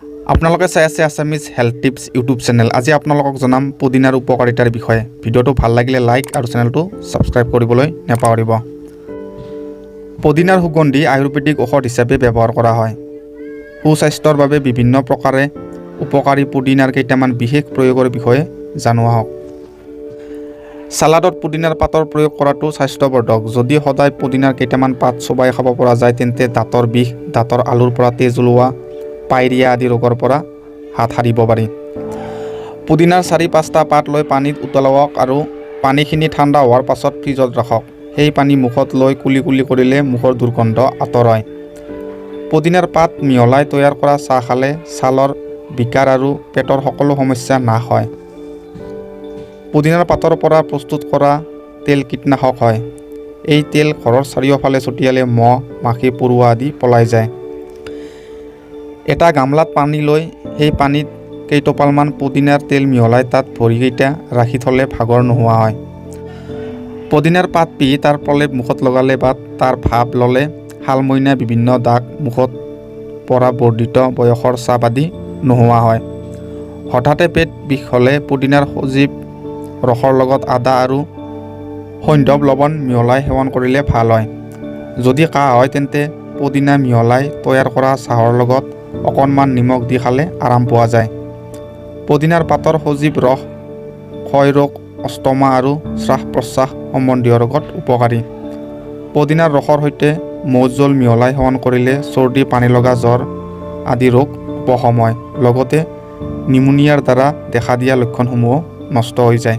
আপোনালোকে চাই আছে Assamese health tips YouTube channel. আজি আপোনালোকক জনাম পুদিনাৰ উপকাৰিতাৰ বিষয়ে। ভিডিঅ'টো ভাল লাগিলে লাইক আৰু চেনেলটো ছাবস্ক্ৰাইব কৰিবলৈ নাপাহৰিব। পুদিনাৰ সুগন্ধি আয়ুৰ্বেদিক ঔষধ হিচাপে ব্যৱহাৰ কৰা হয়। সুস্বাস্থ্যৰ বাবে বিভিন্ন প্ৰকাৰে উপকাৰী পুদিনাৰ কেইটামান বিশেষ প্ৰয়োগৰ বিষয়ে জনোৱা হওক। চালাডত পুদিনাৰ পাতৰ প্ৰয়োগ কৰাটো স্বাস্থ্যবৰ্ধক। যদি সদায় পুদিনাৰ কেইটামান পাত চোবাই খাব পৰা যায় তেন্তে দাঁতৰ বিষ, দাঁতৰ আলুৰ পৰা তেজ ওলোৱা, পাইৰিয়া আদি ৰোগৰ পৰা হাত সাৰিব পাৰি। পুদিনাৰ 4-5টা পাত লৈ পানীত উতলাওক আৰু পানীখিনি ঠাণ্ডা হোৱাৰ পাছত ফ্ৰিজত ৰাখক। সেই পানী মুখত লৈ কুলি কুলি কৰিলে মুখৰ দুৰ্গন্ধ আঁতৰাই। পুদিনাৰ পাত মিহলাই তৈয়াৰ কৰা চাহ খালে ছালৰ বিকাৰ আৰু পেটৰ সকলো সমস্যা নাশ হয়। পুদিনাৰ পাতৰ পৰা প্ৰস্তুত কৰা তেল কীটনাশক হয়। এই তেল ঘৰৰ চাৰিওফালে ছটিয়ালে মহ, মাখি, পৰুৱা আদি পলাই যায়। এটা গামলাত পানী লৈ সেই পানীত কেইটোপালমান পুদিনাৰ তেল মিহলাই তাত ভৰিকেইটা ৰাখি থ'লে ভাগৰ নোহোৱা হয়। পুদিনাৰ পাত পিহি তাৰ প্ৰলেপ মুখত লগালে বা তাৰ ভাপ ল'লে শালমইনা, বিভিন্ন দাগ, মুখত পৰা বৰ্ধিত বয়সৰ ছাপ আদি নোহোৱা হয়। হঠাতে পেট বিষ হ'লে পুদিনাৰ সজীৱ ৰসৰ লগত আদা আৰু সৈন্ধৱ লৱণ মিহলাই সেৱন কৰিলে ভাল হয়। যদি কাহ হয় তেন্তে পুদিনা মিহলাই তৈয়াৰ কৰা চাহৰ লগত অকণমান নিমখ দি খালে আৰাম পোৱা যায়। পুদিনাৰ পাতৰ সজীৱ ৰস ক্ষয় ৰোগ, অষ্টমা আৰু শ্বাস-প্ৰশ্বাস সম্বন্ধীয় ৰোগত উপকাৰী। পুদিনাৰ ৰসৰ সৈতে মৌজোল জল মিহলাই সেৱন কৰিলে চৰ্দি, পানীলগা, জ্বৰ আদি ৰোগ উপশম হয়। লগতে নিউমোনিয়াৰ দ্বাৰা দেখা দিয়া লক্ষণসমূহ নষ্ট হৈ যায়।